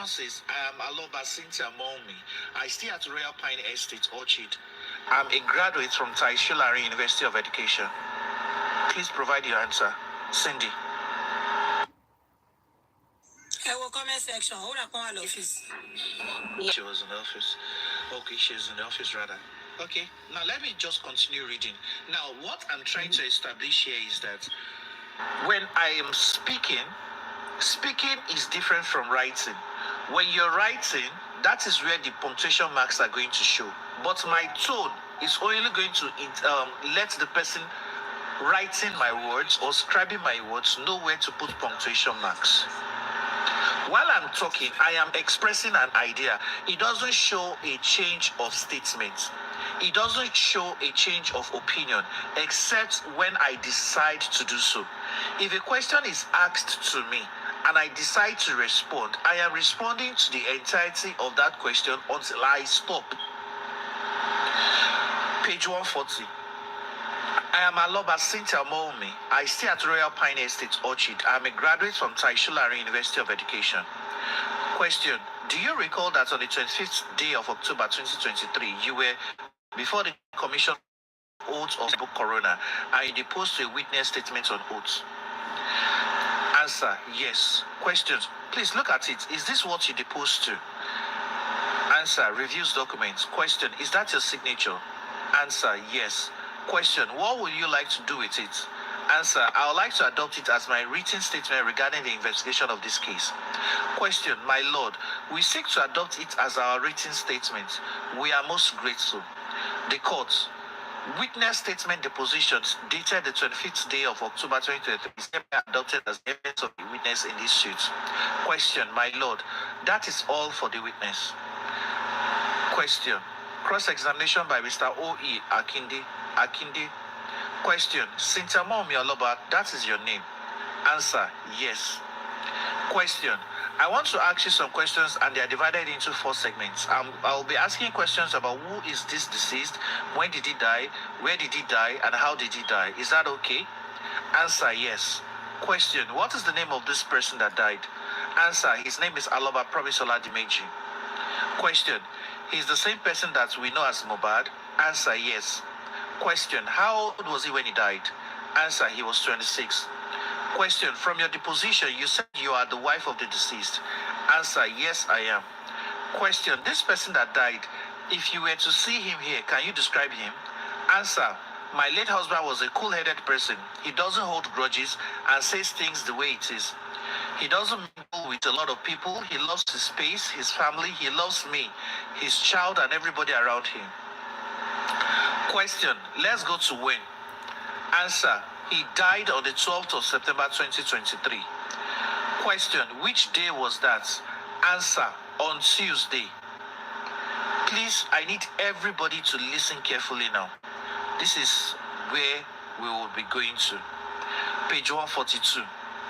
question says, I am Aloba Cynthia Molmi. I stay at Royal Pine Estate, Orchid. I'm a graduate from Taishulari University of Education. Please provide your answer. Cindy. I will comment section. Hold up on office. She was in the office. Okay, she's in the office rather. Okay, now let me just continue reading. Now, what I'm trying to establish here is that when I am speaking is different from writing. When you're writing, that is where the punctuation marks are going to show. But my tone is only going to let the person writing my words or scribing my words know where to put punctuation marks. While I'm talking, I am expressing an idea. It doesn't show a change of statement. It doesn't show a change of opinion, except when I decide to do so. If a question is asked to me and I decide to respond, I am responding to the entirety of that question until I stop. Page 140. I am Aloba Cynthia Molmi. I stay at Royal Pine Estate, Orchid. I am a graduate from Taishulari University of Education. Question. Do you recall that on the 25th day of October 2023, you were before the Commission oath of book Corona and you deposed a witness statement on oath? Answer. Yes. Questions. Please look at it. Is this what you deposed to? Answer. Reviews documents. Question. Is that your signature? Answer. Yes. Question. What would you like to do with it? Answer. I would like to adopt it as my written statement regarding the investigation of this case. Question. My Lord, we seek to adopt it as our written statement. We are most grateful. The court. Witness statement depositions dated the 25th day of October 2023 is adopted as the evidence of the witness in this suit. Question. My Lord, that is all for the witness. Question. Cross-examination by Mr. O.E. Akinde. Question. Cynthia Molmi Aloba, that is your name. Answer. Yes. Question. I want to ask you some questions and they are divided into 4 segments. I will be asking questions about who is this deceased, when did he die, where did he die, and how did he die. Is that okay? Answer. Yes. Question. What is the name of this person that died? Answer. His name is Aloba Promisola Dimeji. Question. He is the same person that we know as Mohbad? Answer. Yes. Question. How old was he when he died? Answer. He was 26. Question. From your deposition, you said you are the wife of the deceased. Answer. Yes, I am. Question. This person that died, if you were to see him here, can you describe him? Answer. My late husband was a cool-headed person. He doesn't hold grudges and says things the way it is. He doesn't mingle with a lot of people. He loves his space, his family. He loves me, his child, and everybody around him. Question. Let's go to when. Answer. He died on the 12th of September 2023. Question. Which day was that? Answer. On Tuesday. Please, I need everybody to listen carefully now. This is where we will be going to. Page 142.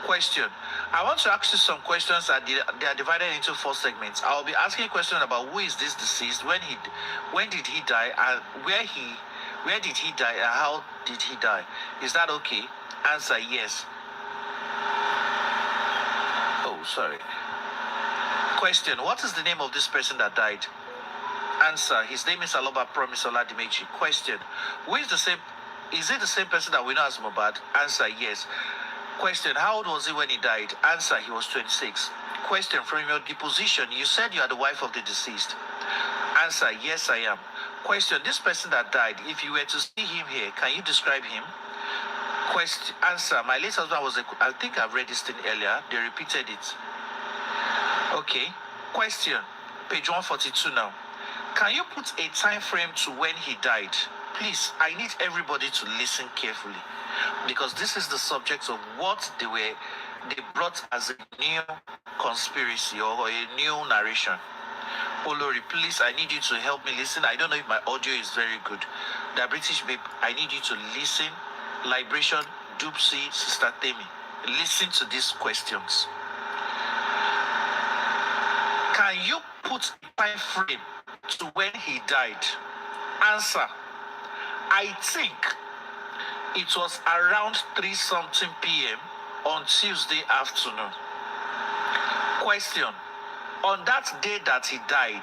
Question. I want to ask you some questions and they are divided into 4 segments. I will be asking questions about who is this deceased, when did he die, and where did he die, and how did he die. Is that okay? Answer. Yes. Oh, sorry. Question. What is the name of this person that died? Answer. His name is Aloba Promisola Dimeji. Question. Is it the same person that we know as Mohbad? Answer. Yes. Question. How old was he when he died? Answer. He was 26. Question. From your deposition, you said you are the wife of the deceased. Answer. Yes, I am. Question. This person that died, if you were to see him here, can you describe him? Question. Answer. My late husband was I think I've read this thing earlier. They repeated it. Okay. Question. Page 142 now. Can you put a time frame to when he died? Please, I need everybody to listen carefully, because this is the subject of what they brought as a new conspiracy or a new narration. Olori, please, I need you to help me listen. I don't know if my audio is very good. The British babe, I need you to listen. Liberation, Dupsy, Sister Temi, listen to these questions. Can you put a time frame to when he died? Answer. I think it was around 3-something p.m. on Tuesday afternoon. Question. On that day that he died,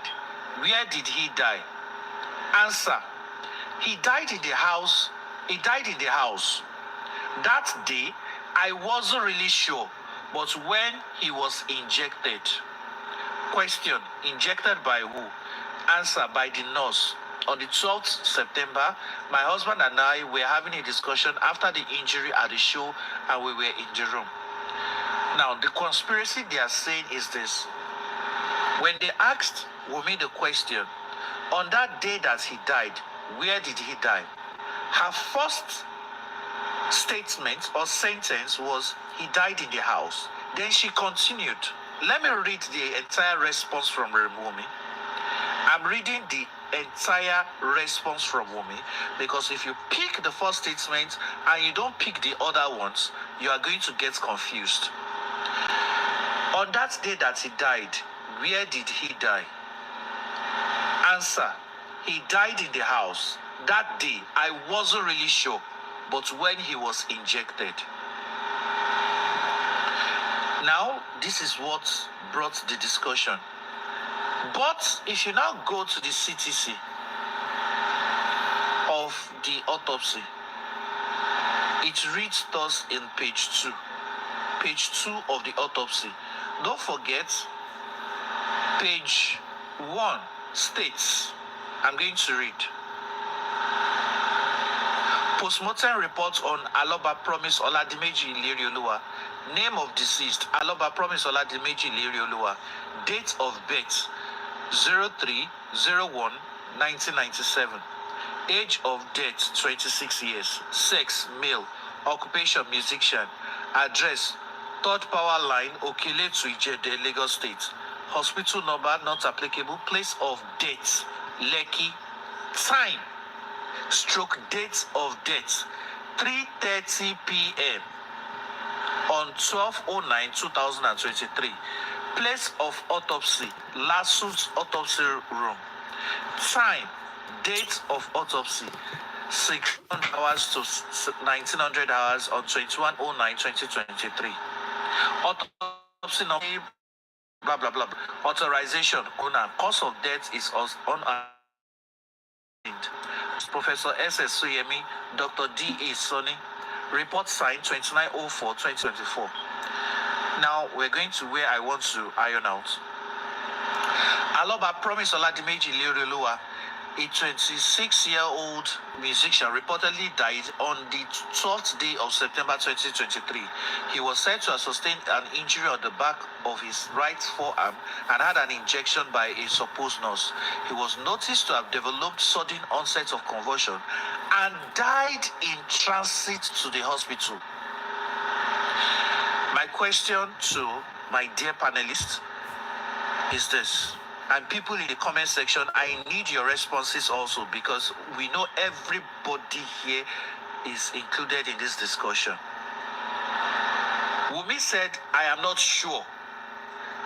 where did he die? Answer. He died in the house. He died in the house. That day, I wasn't really sure, but when he was injected. Question. Injected by who? Answer. By the nurse. On the 12th September, my husband and I were having a discussion after the injury at the show, and we were in the room. Now, the conspiracy they are saying is this. When they asked Wumi the question, on that day that he died, where did he die? Her first statement or sentence was, he died in the house. Then she continued. Let me read the entire response from Wumi. I'm reading the entire response from Wumi because if you pick the first statement and you don't pick the other ones, you are going to get confused. On that day that he died, where did he die? Answer. He died in the house. That day, I wasn't really sure, but when he was injected. Now, this is what brought the discussion. But if you now go to the CTC of the autopsy, it reads thus in page 2. Page 2 of the autopsy. Don't forget, page 1 states, I'm going to read. Postmortem report on Aloba Promise Oladimeji Ilerioluwa. Name of deceased, Aloba Promise Oladimeji Ilerioluwa. Date of birth, 03/01/1997. Age of death, 26 years. Sex, male. Occupation, musician. Address, Third Power Line, Okele to Ijede, Lagos State. Hospital number, not applicable. Place of death, Lekki. Time, stroke date of death, 3:30 p.m. on 12/09/2023. Place of autopsy, Lassu's autopsy room. Time, date of autopsy, 600 hours to 1900 hours on 21/09/2023. Autopsy number, blah, blah, blah. Authorization, cause of death is unassigned. Professor S.S. Suyemi, Dr. D.A. Sonny. Report signed 29/04/2024. Now we're going to where I want to iron out. Aloba Promise Oladimeji Ilerioluwa, a 26-year-old musician, reportedly died on the 12th day of September 2023. He was said to have sustained an injury on the back of his right forearm and had an injection by a supposed nurse. He was noticed to have developed sudden onset of convulsion and died in transit to the hospital. My question to my dear panelists is this. And people in the comment section, I need your responses also because we know everybody here is included in this discussion. Wumi said, I am not sure.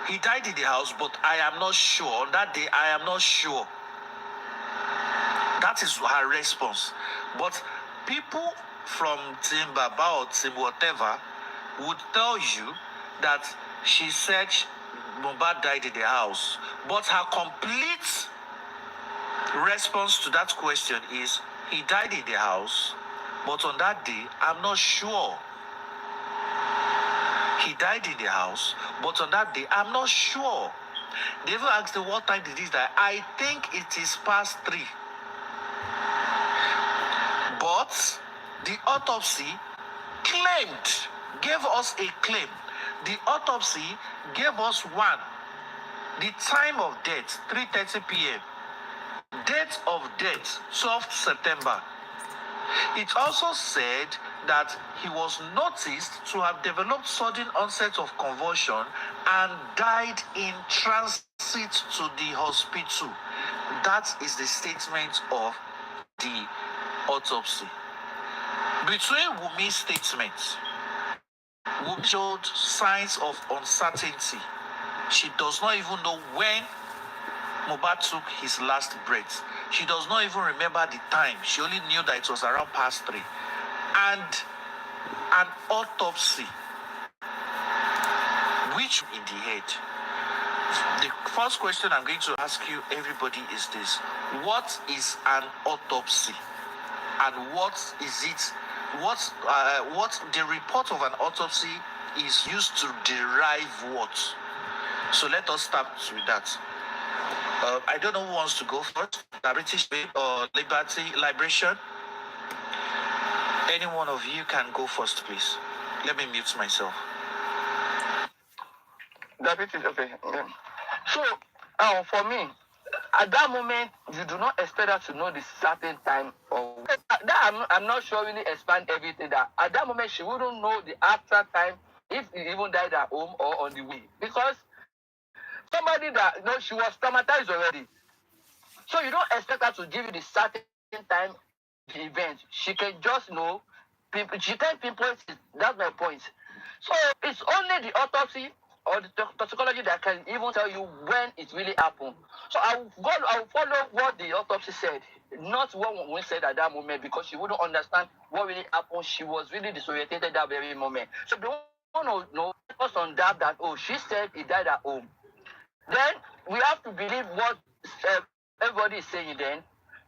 He died in the house, but I am not sure. On that day, I am not sure. That is her response. But people from Team Baba or Team whatever would tell you that she said Mohbad died in the house. But her complete response to that question is, he died in the house, but on that day, I'm not sure. He died in the house, but on that day, I'm not sure. They even asked him, what time did he die? I think it is past 3. But the autopsy gave us a claim. The autopsy gave us one. The time of death, 3:30 p.m. Date of death, 12th September. It also said that he was noticed to have developed sudden onset of convulsion and died in transit to the hospital. That is the statement of the autopsy. Between Wumi's statements, Wumi showed signs of uncertainty. She does not even know when Mohbad took his last breath. She does not even remember the time. She only knew that it was around past 3. And an autopsy, which in the head. The first question I'm going to ask you, everybody, is this: what is an autopsy, and what is it? What the report of an autopsy is used to derive what? So let us start with that. I don't know who wants to go first. The British Babe or Liberation? Any one of you can go first, please. Let me mute myself. That it is okay. Yeah. So, for me, at that moment, you do not expect her to know the certain time. Or that I'm not sure really expand everything. That at that moment she wouldn't know the actual time if he even died at home or on the way, because somebody that she was traumatized already. So you don't expect her to give you the certain time, the event. She can just know. She can pinpoint it. That's my point. So it's only the autopsy or the toxicology that can even tell you when it really happened. So I will follow what the autopsy said, not what we said at that moment, because she wouldn't understand what really happened. She was really disorientated at that very moment. So they want to know us on that she said he died at home. Then we have to believe what everybody is saying then.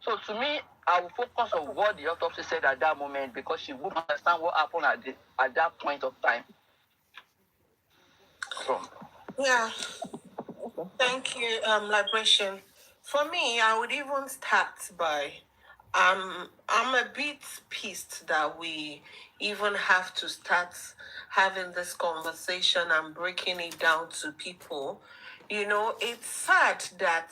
So to me, I will focus on what the autopsy said at that moment, because she would understand what happened at that point of time. So. Yeah, thank you, Liberation. For me, I would even start by I'm a bit pissed that we even have to start having this conversation and breaking it down to people. You know, it's sad that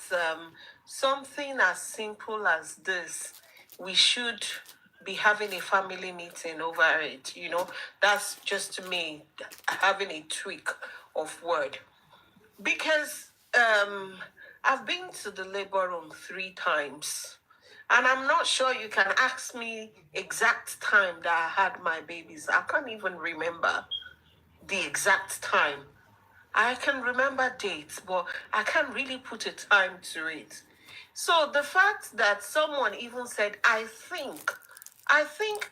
something as simple as this, we should be having a family meeting over it. You know, that's just me having a tweak of word. Because I've been to the labor room 3 times. And I'm not sure you can ask me exact time that I had my babies. I can't even remember the exact time. I can remember dates, but I can't really put a time to it. So the fact that someone even said, I think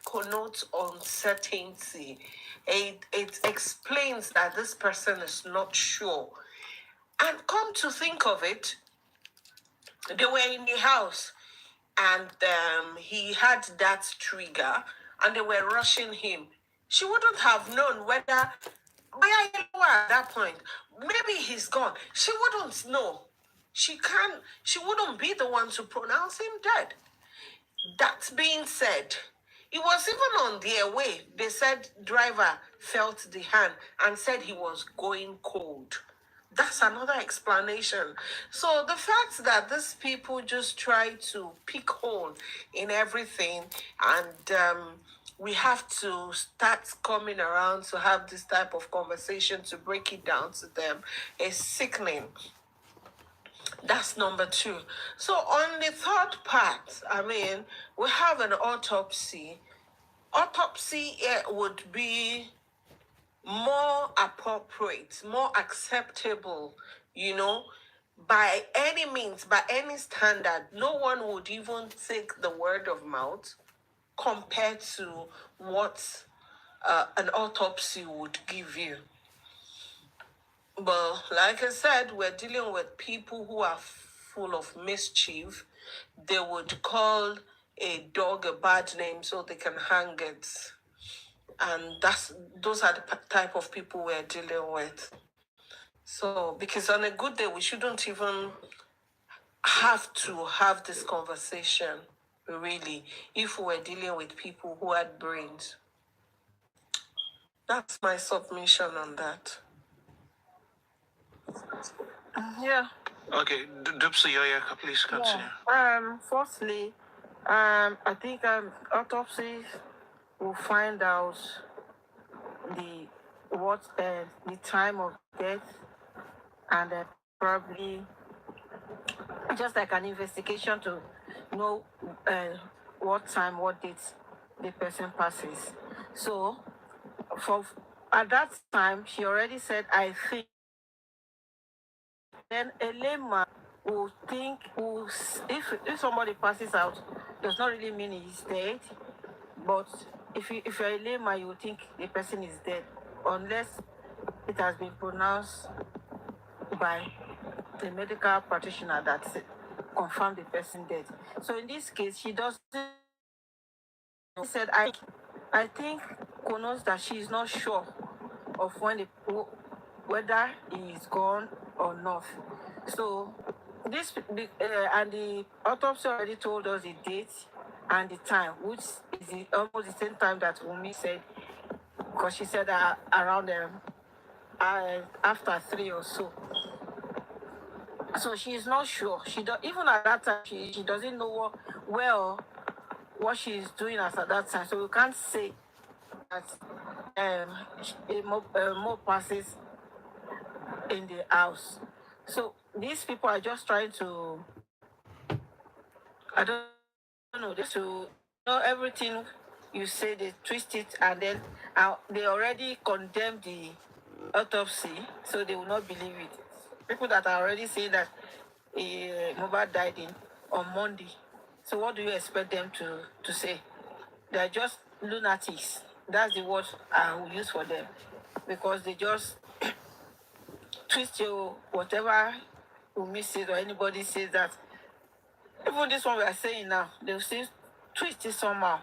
connotes uncertainty. It explains that this person is not sure. And come to think of it, they were in the house and he had that trigger and they were rushing him. She wouldn't have known whether, at that point, maybe he's gone. She wouldn't know. She wouldn't be the one to pronounce him dead. That being said, it was even on their way. They said driver felt the hand and said he was going cold. That's another explanation. So the fact that these people just try to pick hole in everything, and we have to start coming around to have this type of conversation to break it down to them, is sickening. That's number 2. So on the third part, we have an autopsy. Autopsy would be more appropriate, more acceptable, by any means, by any standard. No one would even take the word of mouth compared to what an autopsy would give you. But like I said, we're dealing with people who are full of mischief. They would call a dog a bad name so they can hang it. And those are the type of people we're dealing with. So, because on a good day, we shouldn't even have to have this conversation, really, if we're dealing with people who had brains. That's my submission on that. Yeah. Okay, Dupsy, please continue. Firstly, I think autopsy will find out the time of death, and probably just like an investigation to know what time, what date the person passes. So, at that time, she already said, I think. Then a layman will think, if somebody passes out, does not really mean he's dead. But if you're a layman, you will think the person is dead, unless it has been pronounced by the medical practitioner that confirmed the person dead. So in this case, she doesn't. He said, I think knows that she is not sure of whether he is gone or not. So and the autopsy already told us the date and the time, which is almost the same time that Umi said, because she said around after 3 or so. So she is not sure. Even at that time she doesn't know what she is doing as at that time. So we can't say that more passes in the house. So these people are just trying to, I don't know, just to know everything you say, they twist it, and then they already condemn the autopsy, so they will not believe it. People that are already saying that Mohbad died on Monday. So what do you expect them to say? They are just lunatics. That's the word I will use for them, because they just twist you whatever Umi says or anybody says that. Even this one we are saying now, they'll say twist it somehow.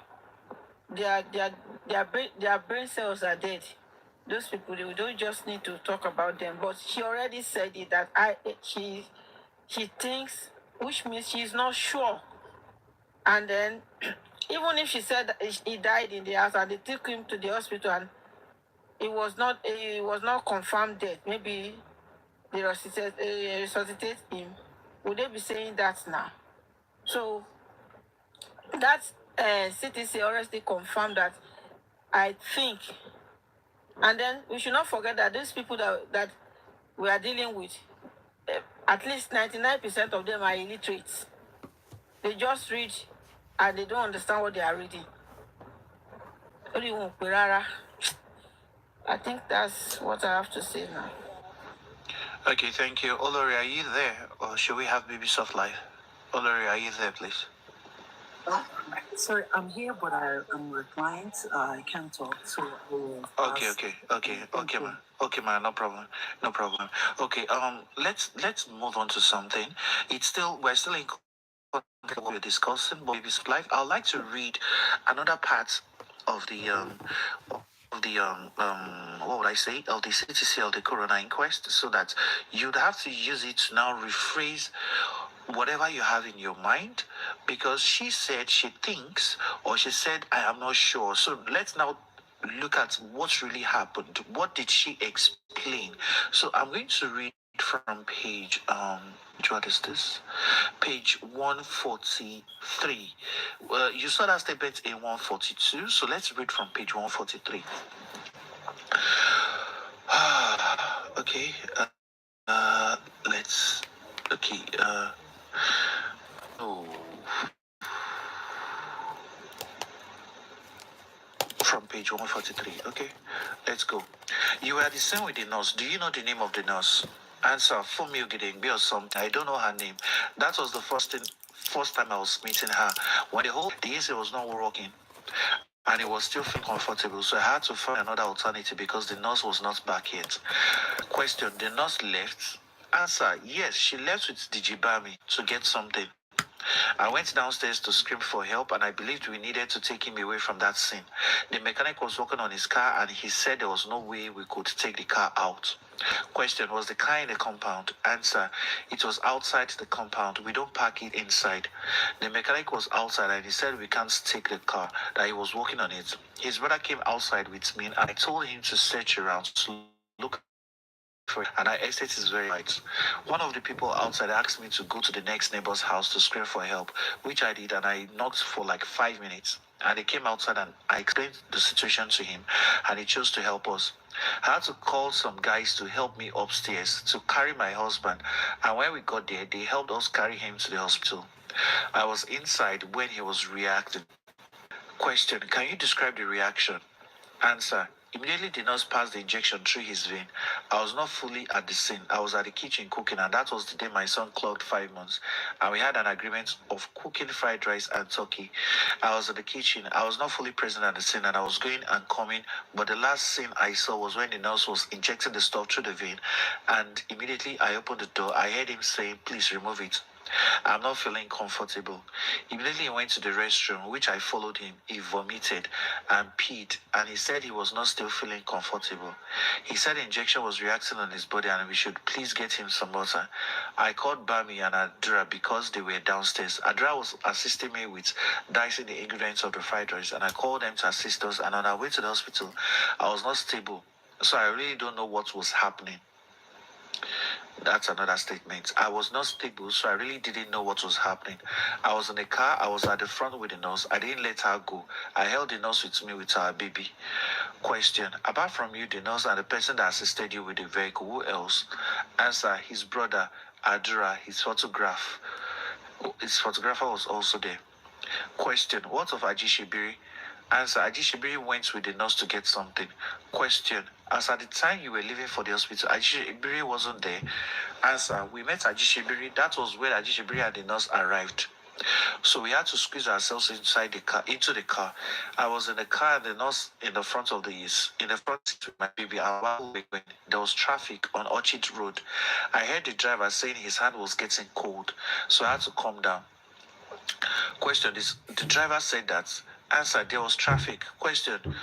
Their brain cells are dead. Those people, we don't just need to talk about them. But she already said it that she thinks, which means she's not sure. And then even if she said that he died in the house and they took him to the hospital and it was not confirmed death, maybe they resuscitate him, would they be saying that now? So that CTC already confirmed that, I think. And then we should not forget that these people that we are dealing with, at least 99% of them are illiterate. They just read and they don't understand what they are reading. I think that's what I have to say now. Okay, thank you. Olori, are you there? Or should we have Baby Soft Life? Olori, are you there, please? Sorry, I'm here, but I'm with clients. I can't talk, so I will Okay, man. Okay, man. No problem. No problem. Okay. Let's move on to something. We're still in what we're discussing, but Baby Soft Life. I'd like to read another part of what would I say, of the CTC of the Corona inquest, so that you'd have to use it to now rephrase whatever you have in your mind, because she said she thinks, or she said I am not sure. So let's now look at what really happened. What did she explain? So I'm going to read from page what is this? Page 143. You saw that statement in 142, so let's read from page 143. Okay. Let's. Okay. Oh. From page 143. Okay. Let's go. You were the same with the nurse. Do you know the name of the nurse? Answer. Fumi Ogedengbe or something. I don't know her name. That was the first time I was meeting her. When the AC was not working. And it was still feel comfortable, so I had to find another alternative because the nurse was not back yet. Question: the nurse left? Answer: yes, she left with Dijibami to get something. I went downstairs to scream for help, and I believed we needed to take him away from that scene. The mechanic was working on his car, and he said there was no way we could take the car out. Question: was the car in the compound? Answer: it was outside the compound. We don't park it inside. The mechanic was outside and he said we can't take the car, that he was working on it. His brother came outside with me and I told him to search around to look for it, and our estate is very light. One of the people outside asked me to go to the next neighbor's house to scream for help, which I did, and I knocked for like 5 minutes. And he came outside and I explained the situation to him and he chose to help us. I had to call some guys to help me upstairs to carry my husband, and when we got there, they helped us carry him to the hospital. I was inside when he was reacting. Question: can you describe the reaction? Answer: Immediately the nurse passed the injection through his vein. I was not fully at the scene. I was at the kitchen cooking, and that was the day my son clocked 5 months. And we had an agreement of cooking fried rice and turkey. I was at the kitchen. I was not fully present at the scene, and I was going and coming. But the last scene I saw was when the nurse was injecting the stuff through the vein. And immediately I opened the door. I heard him saying, "Please remove it. I'm not feeling comfortable." Immediately he went to the restroom, which I followed him. He vomited and peed, and he said he was not still feeling comfortable. He said the injection was reacting on his body and we should please get him some water. I called Bami and Adra because they were downstairs. Adra was assisting me with dicing the ingredients of the fried rice, and I called them to assist us. And on our way to the hospital, I was not stable, so I really don't know what was happening. That's another statement. I was not stable, so I really didn't know what was happening. I was in the car, I was at the front with the nurse. I didn't let her go. I held the nurse with me with our baby. Question: apart from you, the nurse, and the person that assisted you with the vehicle, who else? Answer: his brother, Adura, his photograph. His photographer was also there. Question: what of Ajishibiri? Answer: Ajishibiri went with the nurse to get something. Question: as at the time you were leaving for the hospital, Ajishibiri wasn't there. Answer: we met Ajishibiri. That was where Ajishibiri and the nurse arrived. So we had to squeeze ourselves inside the car, into the car. I was in the car and the nurse in the front of in the front seat with my baby. And while we were going, there was traffic on Orchard Road. I heard the driver saying his hand was getting cold, so I had to calm down. Question: the driver said that. Answer: there was traffic. Question: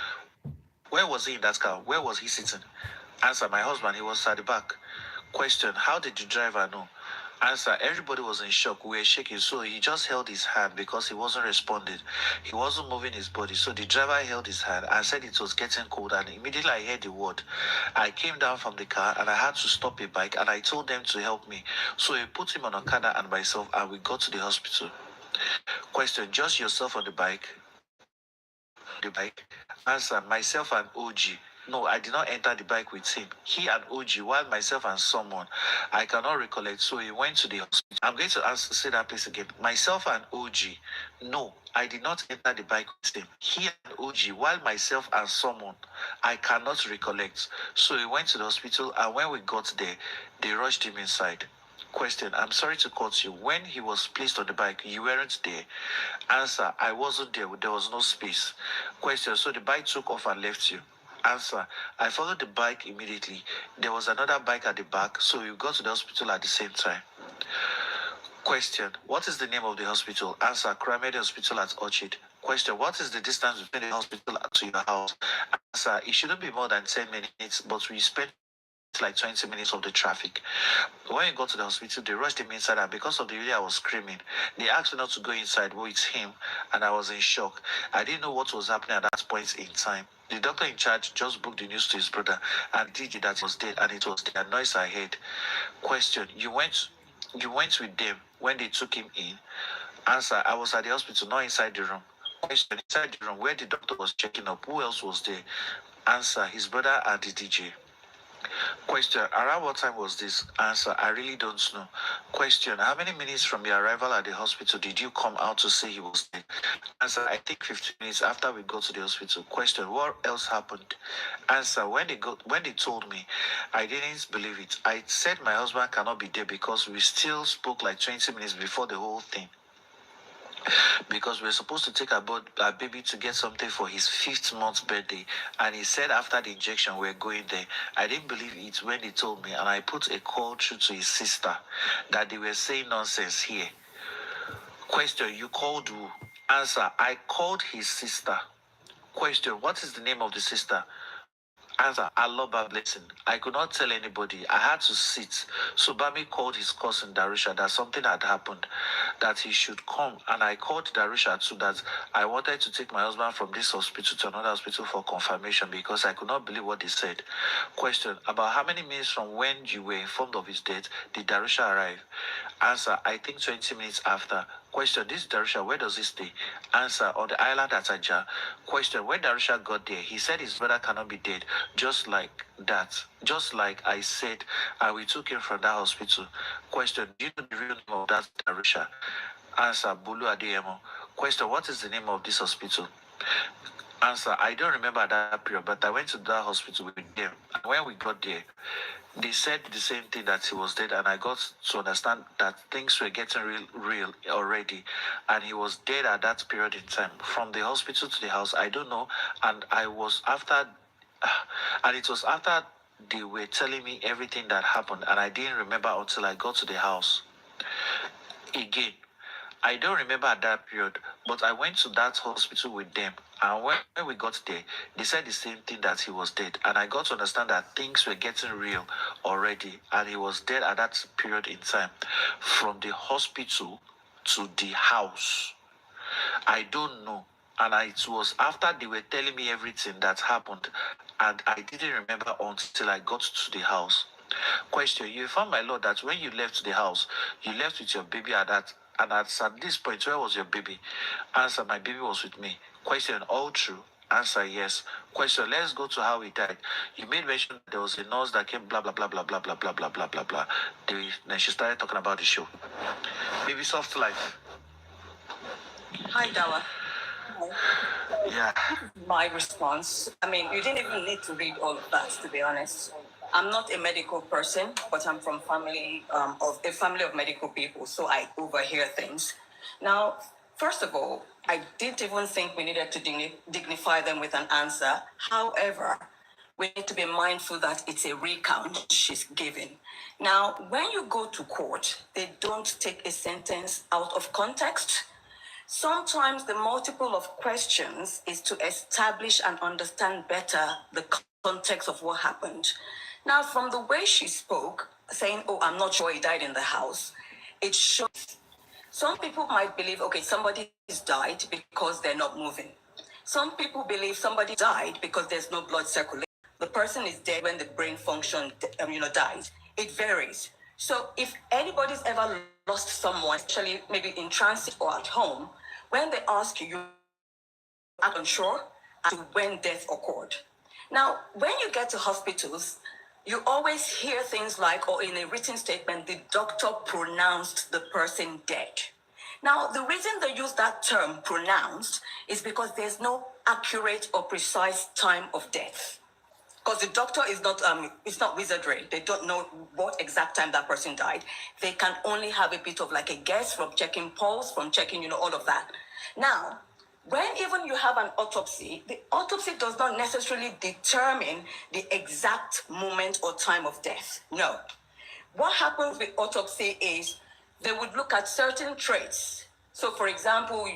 where was he in that car? Where was he sitting? Answer: my husband, he was at the back. Question: how did the driver know? Answer: everybody was in shock. We were shaking, so he just held his hand because he wasn't responding. He wasn't moving his body, so the driver held his hand and said it was getting cold, and immediately I heard the word. I came down from the car and I had to stop a bike, and I told them to help me. So we put him on Okada and myself, and we got to the hospital. Question: just yourself on the bike? The bike? Answer: myself and OG. No, I did not enter the bike with him. He and OG, while myself and someone, I cannot recollect. So he went to the hospital. I'm going to say that place again. Myself and OG. No, I did not enter the bike with him. He and OG, while myself and someone, I cannot recollect. So he went to the hospital, and when we got there, they rushed him inside. Question: I'm sorry to cut you. When he was placed on the bike, you weren't there. Answer: I wasn't there. There was no space. Question: so the bike took off and left you? Answer: I followed the bike immediately. There was another bike at the back, so we got to the hospital at the same time. Question: what is the name of the hospital? Answer: Kramedi Hospital at Orchard. Question: what is the distance between the hospital to your house? Answer: it shouldn't be more than 10 minutes, but we spent like 20 minutes of the traffic. When we got to the hospital, they rushed him inside, and because of the way I was screaming, they asked me not to go inside with him, and I was in shock. I didn't know what was happening at that point in time. The doctor in charge just broke the news to his brother and did that he was dead, and it was the noise I heard. Question: you went with them when they took him in? Answer: I was at the hospital, not inside the room. Question: inside the room where the doctor was checking up, who else was there? Answer: his brother and the DJ. Question: around what time was this? Answer: I really don't know. Question: how many minutes from your arrival at the hospital did you come out to say he was dead? Answer: I think 15 minutes after we got to the hospital. Question: what else happened? Answer: when they told me, I didn't believe it. I said my husband cannot be there because we still spoke like 20 minutes before the whole thing. Because we were supposed to take our baby to get something for his 5th month birthday, and he said after the injection we're going there. I didn't believe it when they told me, and I put a call through to his sister that they were saying nonsense here. Question: you called who? Answer: I called his sister. Question: what is the name of the sister? Answer: Aloba Blessing. I could not tell anybody. I had to sit. So Bami called his cousin Darusha that something had happened, that he should come. And I called Darusha too, that I wanted to take my husband from this hospital to another hospital for confirmation because I could not believe what they said. Question: about how many minutes from when you were informed of his death did Darusha arrive? Answer: I think 20 minutes after. Question: this Darusha, where does he stay? Answer: on the island at Aja. Question: when Darusha got there, he said his brother cannot be dead. Just like that. Just like I said, and we took him from that hospital. Question: do you know the real name of that Darusha? Answer: Bulu Adeyemo. Question: what is the name of this hospital? Answer, I don't remember that period, but I went to that hospital with them. And when we got there, they said the same thing, that he was dead, and I got to understand that things were getting real already, and he was dead at that period in time. From the hospital to the house, I don't know, and I was after, and it was after they were telling me everything that happened, and I didn't remember until I got to the house. Again, I don't remember at that period, but I went to that hospital with them. And when we got there, they said the same thing, that he was dead. And I got to understand that things were getting real already. And he was dead at that period in time. From the hospital to the house, I don't know. And it was after they were telling me everything that happened. And I didn't remember until I got to the house. Question, you found, my lord, that when you left the house, you left with your baby at that, and at this point, where was your baby? Answer, my baby was with me. Question, all true? Answer, yes. Question, let's go to how he died. You made mention that there was a nurse that came, blah, blah, blah, blah, blah, blah, blah, blah, blah, blah, blah. Then she started talking about the show. Baby Soft Life. Hi, Dawah. Yeah. My response, I mean, you didn't even need to read all of that, to be honest. I'm not a medical person, but I'm from a family of medical people, so I overhear things. Now, first of all, I didn't even think we needed to dignify them with an answer. However, we need to be mindful that it's a recount she's giving. Now, when you go to court, they don't take a sentence out of context. Sometimes the multiple of questions is to establish and understand better the context of what happened. Now, from the way she spoke, saying, oh, I'm not sure he died in the house, it shows. Some people might believe, okay, somebody has died because they're not moving. Some people believe somebody died because there's no blood circulation. The person is dead when the brain function, dies. It varies. So if anybody's ever lost someone, especially maybe in transit or at home, when they ask you, you are unsure as to when death occurred. Now, when you get to hospitals, you always hear things like, or in a written statement, the doctor pronounced the person dead. Now, the reason they use that term pronounced is because there's no accurate or precise time of death. Because the doctor is not, it's not wizardry. They don't know what exact time that person died. They can only have a bit of like a guess from checking pulse, from checking, all of that. Now, when even you have an autopsy, the autopsy does not necessarily determine the exact moment or time of death. No. What happens with autopsy is they would look at certain traits. So, for example,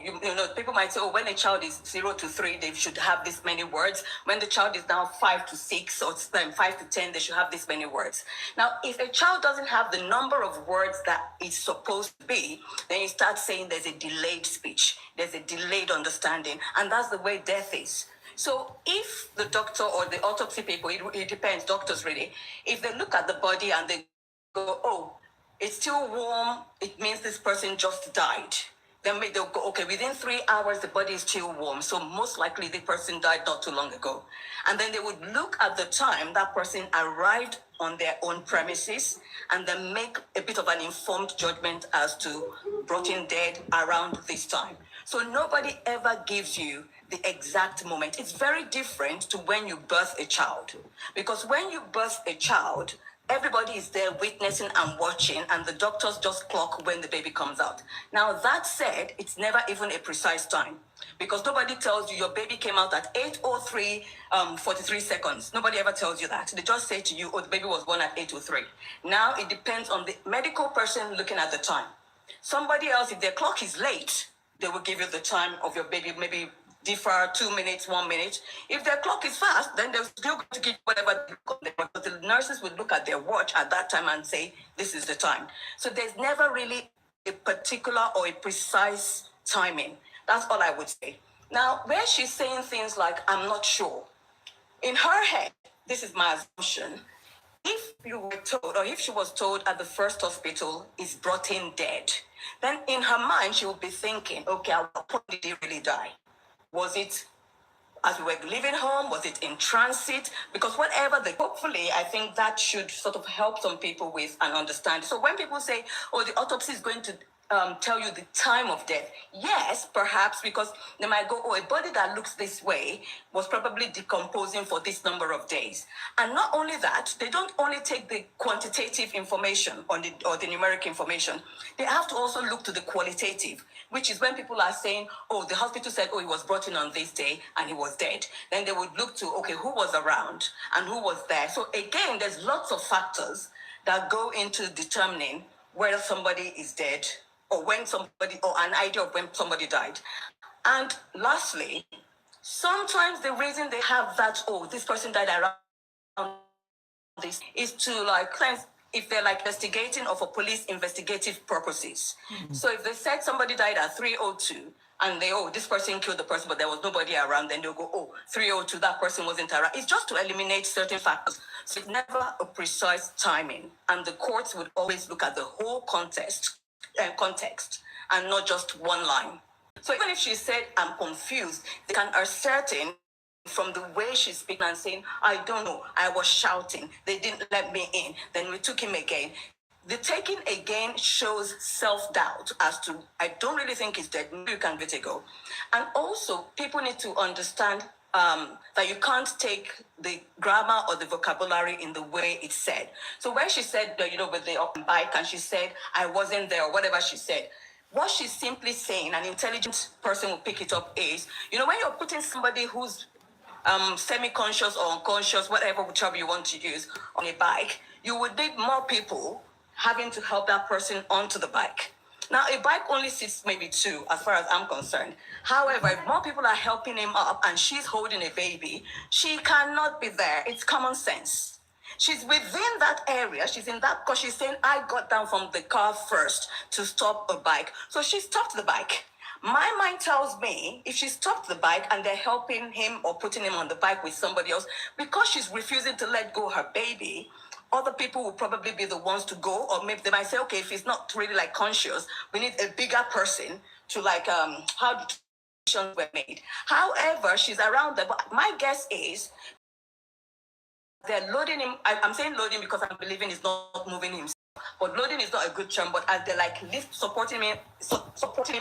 people might say, oh, when a child is 0 to 3, they should have this many words. When the child is now 5 to 6 or 5 to 10, they should have this many words. Now, if a child doesn't have the number of words that it's supposed to be, then you start saying there's a delayed speech, there's a delayed understanding, and that's the way death is. So if the doctor or the autopsy people, it depends, doctors really, if they look at the body and they go, oh, it's still warm, it means this person just died. Then they'll go, okay, within 3 hours, the body is still warm. So most likely the person died not too long ago. And then they would look at the time that person arrived on their own premises and then make a bit of an informed judgment as to brought in dead around this time. So nobody ever gives you the exact moment. It's very different to when you birth a child. Because when you birth a child, everybody is there witnessing and watching, and the doctors just clock when the baby comes out. Now, that said, it's never even a precise time because nobody tells you your baby came out at 8:03, 43 seconds. Nobody ever tells you that. They just say to you, oh, the baby was born at 8:03. Now, it depends on the medical person looking at the time. Somebody else, if their clock is late, they will give you the time of your baby, maybe differ 2 minutes, 1 minute. If their clock is fast, then they're still going to give whatever. But the nurses would look at their watch at that time and say, this is the time. So there's never really a particular or a precise timing. That's all I would say. Now, where she's saying things like, I'm not sure. In her head, this is my assumption, if you were told, or if she was told at the first hospital is brought in dead, then in her mind, she would be thinking, okay, at what point did he really die? Was it as we were leaving home? Was it in transit? Because hopefully, I think that should sort of help some people with an understanding. So when people say, oh, the autopsy is going to tell you the time of death. Yes, perhaps, because they might go, oh, a body that looks this way was probably decomposing for this number of days. And not only that, they don't only take the quantitative information or the numeric information, they have to also look to the qualitative, which is when people are saying, oh, the hospital said, oh, he was brought in on this day and he was dead. Then they would look to, okay, who was around and who was there. So again, there's lots of factors that go into determining whether somebody is dead or when somebody, or an idea of when somebody died. And lastly, sometimes the reason they have that, oh, this person died around this, is to like cleanse, if they're like investigating or for police investigative purposes. So if they said somebody died at 3:02 and they, oh, this person killed the person, but there was nobody around, then they'll go, oh, 3:02, that person wasn't around. It's just to eliminate certain factors. So it's never a precise timing. And the courts would always look at the whole context and not just one line. So even if she said, I'm confused, they can ascertain from the way she's speaking and saying, I don't know, I was shouting, they didn't let me in, then we took him again. The taking again shows self-doubt as to, I don't really think he's dead, maybe you can let it go. And also, people need to understand that you can't take the grammar or the vocabulary in the way it's said. So when she said, with the bike, and she said, I wasn't there, or whatever she said, what she's simply saying, an intelligent person will pick it up, is, when you're putting somebody who's semi-conscious or unconscious, whichever you want to use, on a bike, you would need more people having to help that person onto the bike. Now, a bike only sits maybe two, as far as I'm concerned. However, if more people are helping him up and she's holding a baby, she cannot be there. It's common sense. She's within that area. She's in that, because she's saying, I got down from the car first to stop a bike. So she stopped the bike. My mind tells me if she stopped the bike and they're helping him or putting him on the bike with somebody else, because she's refusing to let go her baby, other people will probably be the ones to go, or maybe they might say, okay, if he's not really like conscious, we need a bigger person to like how the decisions were made. However, she's around there, but my guess is they're loading him. I'm saying loading because I'm believing he's not moving himself. But loading is not a good term, but as they're like supporting him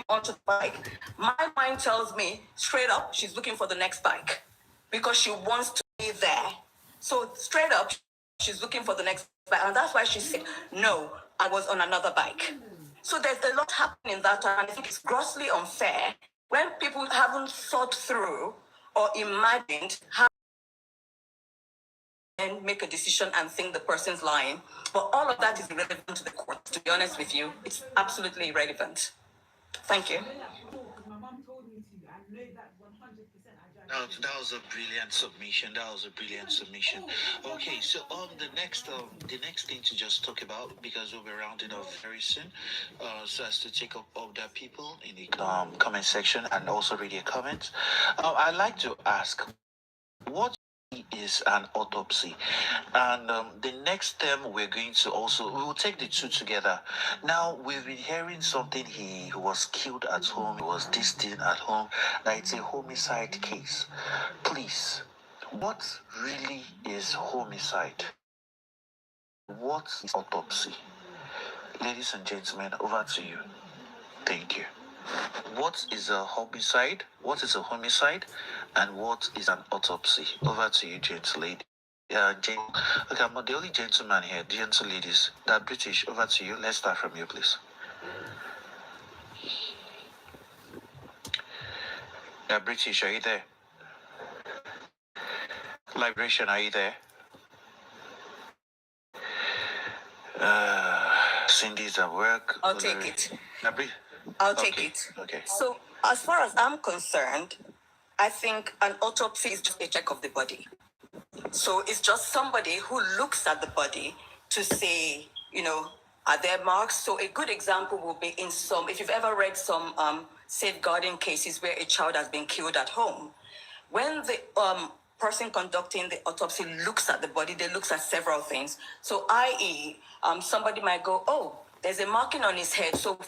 onto the bike, my mind tells me straight up, she's looking for the next bike because she wants to be there. So straight up, she's looking for the next bike. And that's why she said, no, I was on another bike. So there's a lot happening that time. And I think it's grossly unfair when people haven't thought through or imagined how and make a decision and think the person's lying. But all of that is irrelevant to the court. To be honest with you, it's absolutely irrelevant. Thank you. That was a brilliant submission. Okay, so the next thing to just talk about, because we'll be rounding off very soon, so as to take up other people in the comment section and also read your comments. I'd like to ask, what is an autopsy? And the next term we will take the two together. Now, we've been hearing something, he was killed at home, he was this thing at home, that it's a homicide case. Please, what really is homicide? What is autopsy? Ladies and gentlemen, over to you. Thank you. What is a homicide? What is a homicide? And what is an autopsy? Over to you, gentle lady. Okay, I'm not the only gentleman here. Gentle ladies, that British. Over to you. Let's start from you, please. British, are you there? Liberation, are you there? Cindy's at work. I'll take it. I'll take it. Okay. So, as far as I'm concerned, I think an autopsy is just a check of the body. So it's just somebody who looks at the body to say, are there marks? So a good example will be if you've ever read some safeguarding cases where a child has been killed at home, when the person conducting the autopsy looks at the body, they look at several things. So i.e., somebody might go, oh, there's a marking on his head. So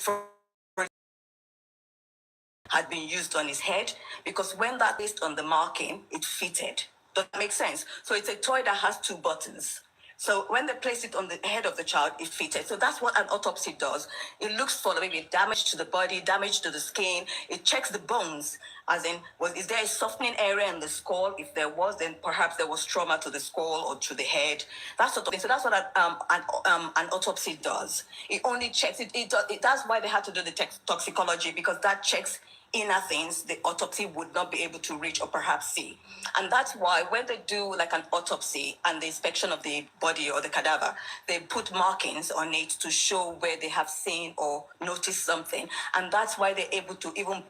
had been used on his head, because when that based on the marking, it fitted. Does that make sense? So it's a toy that has two buttons. So when they place it on the head of the child, it fitted. So that's what an autopsy does. It looks for maybe damage to the body, damage to the skin. It checks the bones, as in, is there a softening area in the skull? If there was, then perhaps there was trauma to the skull or to the head. That sort of thing. So that's what an autopsy does. It only checks it. That's why they had to do the toxicology, because that checks inner things the autopsy would not be able to reach or perhaps see. And that's why when they do like an autopsy and the inspection of the body or the cadaver, they put markings on it to show where they have seen or noticed something. And that's why they're able to even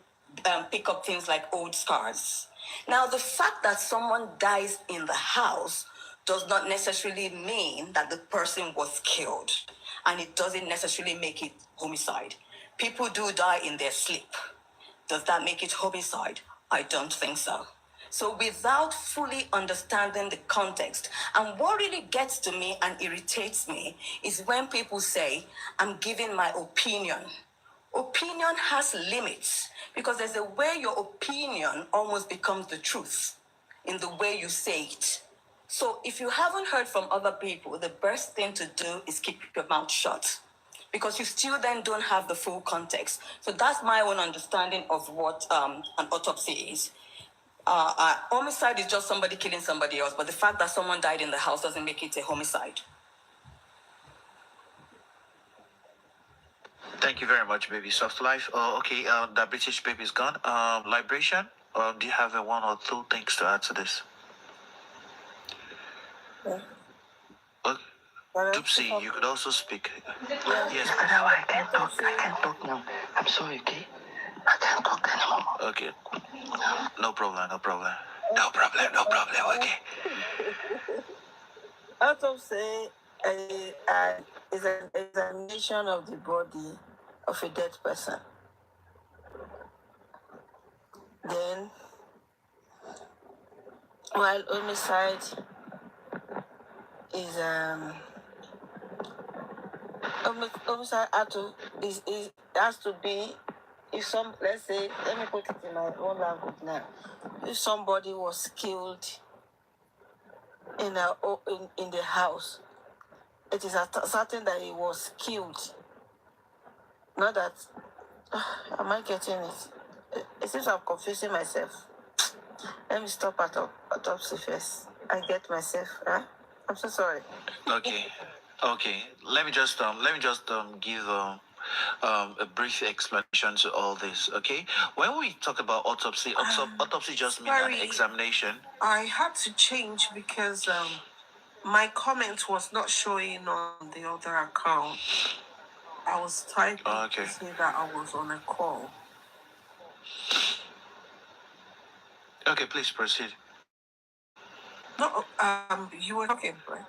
pick up things like old scars. Now, the fact that someone dies in the house does not necessarily mean that the person was killed. And it doesn't necessarily make it homicide. People do die in their sleep. Does that make it homicide? I don't think so. So without fully understanding the context, and what really gets to me and irritates me is when people say, I'm giving my opinion. Opinion has limits, because there's a way your opinion almost becomes the truth in the way you say it. So if you haven't heard from other people, the best thing to do is keep your mouth shut, because you still then don't have the full context. So that's my own understanding of what an autopsy is. Homicide is just somebody killing somebody else, but the fact that someone died in the house doesn't make it a homicide. Thank you very much, baby. Soft life. Okay, the British baby is gone. Liberation. Do you have one or two things to add to this? Yeah. Okay. Dupsy, you could also speak. Yes. No, I can't talk. I can't talk now. I'm sorry, okay? I can't talk anymore. Okay. No problem. Okay. Autopsy is an examination of the body of a dead person. Then, while homicide is homicide has to be, if let's say, let me put it in my own language now. If somebody was killed in the house, it is certain that he was killed. Not that, am I getting it? It seems I'm confusing myself. Let me stop at autopsy first. I get myself. Huh? I'm so sorry. Okay. Let me just give a brief explanation to all this. Okay. When we talk about autopsy just means an examination. I had to change because my comment was not showing on the other account. I was typing to say that I was on a call. Okay, please proceed. No, you were talking, right?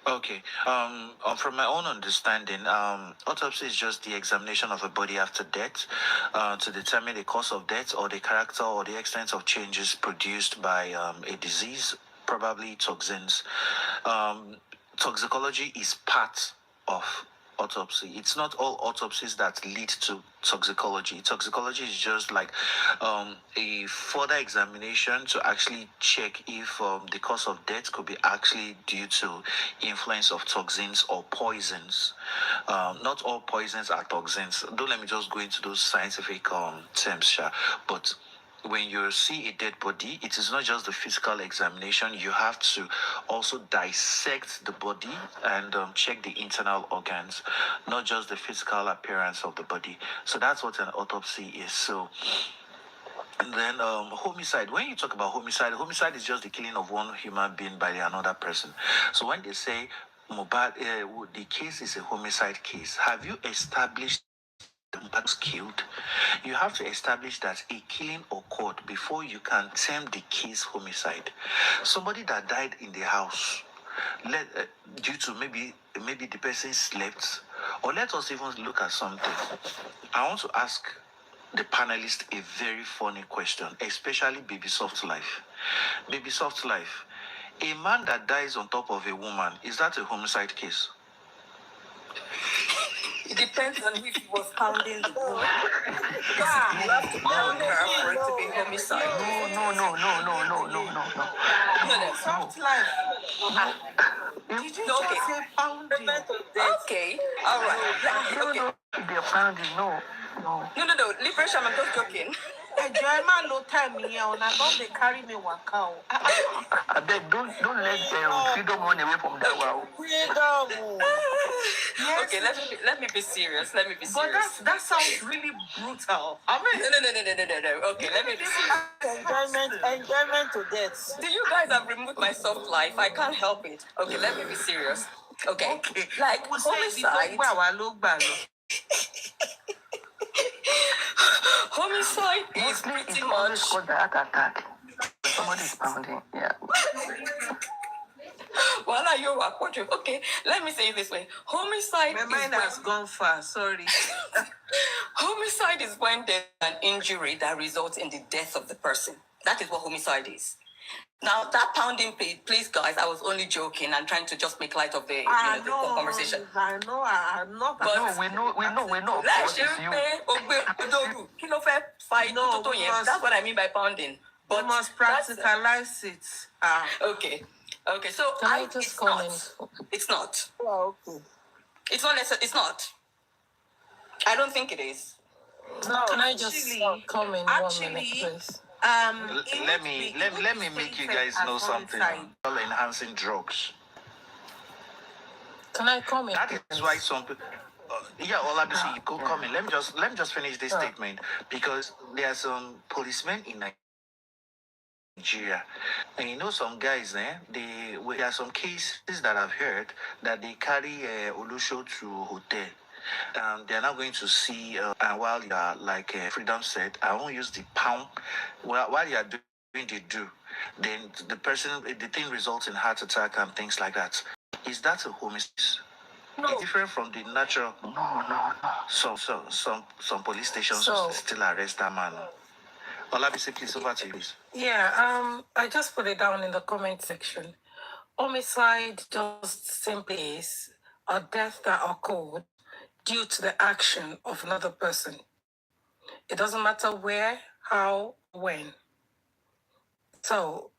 Okay. From my own understanding, autopsy is just the examination of a body after death, to determine the cause of death or the character or the extent of changes produced by a disease, probably toxins. Toxicology is part of autopsy. It's not all autopsies that lead to toxicology. Toxicology is just like a further examination to actually check if the cause of death could be actually due to influence of toxins or poisons. Not all poisons are toxins. Don't let me just go into those scientific terms, but when you see a dead body, it is not just the physical examination. You have to also dissect the body and check the internal organs, not just the physical appearance of the body. So that's what an autopsy is. So, and then homicide. When you talk about homicide is just the killing of one human being by another person. So when they say Mohbad, the case is a homicide case, have you established that was killed? You have to establish that a killing occurred before you can term the case homicide. Somebody that died in the house, due to maybe the person slept, or let us even look at something. I want to ask the panelist a very funny question, especially Baby Soft Life. Baby Soft Life, a man that dies on top of a woman, is that a homicide case? It depends on if he was pounding the woman. Yeah, you have to pound her for it to be homicide. No. Soft life. Did you No, just okay. say pounding? Okay, all right. Okay. No, they're pounding. No. No. Liberation, I'm just joking. Enjoy my low time here, and I don't they carry me one cow. I beg, don't let freedom run away from that. Wow. Freedom. Yes. Okay, let me be serious. Let me be But serious. that sounds really brutal. I mean, No. Okay, let me be serious. enjoyment to death. Do you guys have removed my soft life? I can't help it. Okay, let me be serious. Okay, like homicide. Homicide is pretty much. Called the heart attack. Somebody is pounding. Yeah. Well, you are quadruple. Okay, let me say it this way. Homicide My mind has gone far. Sorry. Homicide is when there's an injury that results in the death of the person. That is what homicide is. Now, that pounding, please, guys, I was only joking and trying to just make light of the, the conversation. I know, I'm not. But No, we know. Let's It's you. No, that's what I mean by pounding. But we must practicalize it. Okay, so Can I just comment? It's not. Oh, okay. It's not necessary. It's not. I don't think it is. No, Can I just comment 1 minute, please? Let me make you guys know something. Enhancing drugs. Can I comment? That is why some people. Yeah, Olabisi, you go comment. Let me just finish this statement, because there are some policemen in Nigeria, and you know some guys there. There are some cases that I've heard that they carry Olusho to hotel. They are not going to see, and while you are like Freedom said, I won't use the pound. While you are doing the do, then the thing results in heart attack and things like that. Is that a homicide? No. It's different from the natural. No. Some police stations will still arrest that man. Olabisi, please, over to you, please. Yeah, I just put it down in the comment section. Homicide just simply is a death that occurred due to the action of another person. It doesn't matter where, how, when. So,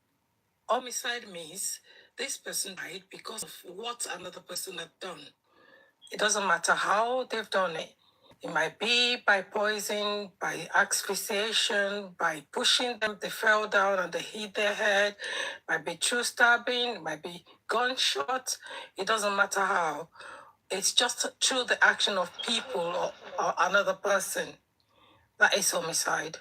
homicide means this person died because of what another person had done. It doesn't matter how they've done it. It might be by poison, by asphyxiation, by pushing them, they fell down and they hit their head, might be true stabbing, it might be gunshot. It doesn't matter how. It's just through the action of people or another person. That is homicide.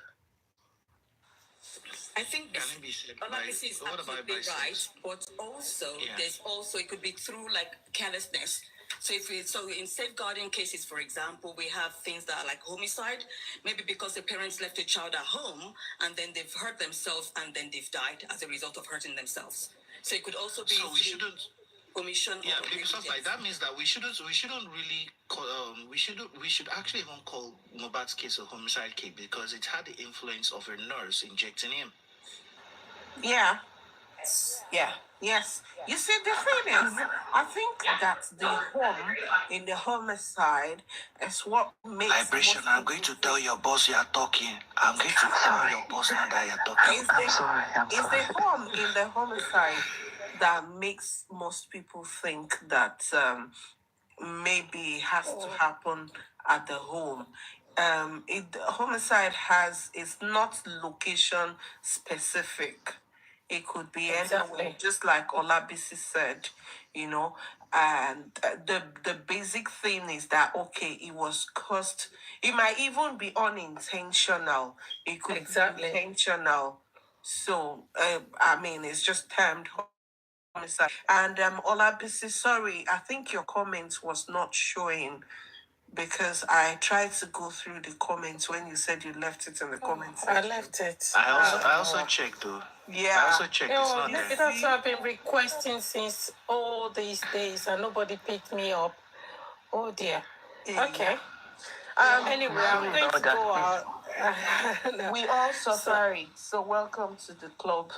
I think Olabisi is absolutely right, but also there's also it could be through like carelessness. So in safeguarding cases, for example, we have things that are like homicide, maybe because the parents left a child at home and then they've hurt themselves and then they've died as a result of hurting themselves. So it could also be omission. Yeah, because like that means that we shouldn't really we should actually even call Mohbad's case a homicide case, because it had the influence of a nurse injecting him. Yeah. Yeah. Yes. You see, the thing is, I think that the home in the homicide is what makes. Vibration, I'm going to tell your boss you are talking. I'm going to tell your boss now that you're talking. I'm sorry. It's the home in the homicide that makes most people think that maybe it has to happen at the home. Homicide is not location specific. It could be anywhere, just like Olabisi said, and the basic thing is that, okay, it was caused, it might even be unintentional. It could be intentional. So, it's just termed homicide. And Olabisi, sorry, I think your comment was not showing, because I tried to go through the comments when you said you left it in the comments. I left it. I also checked though. Yeah. I also checked. It's not there. That's what I've been requesting since all these days, and nobody picked me up. Oh dear. Okay. Anyway, I'm going to go out. We all suffer. Sorry. So welcome to the club.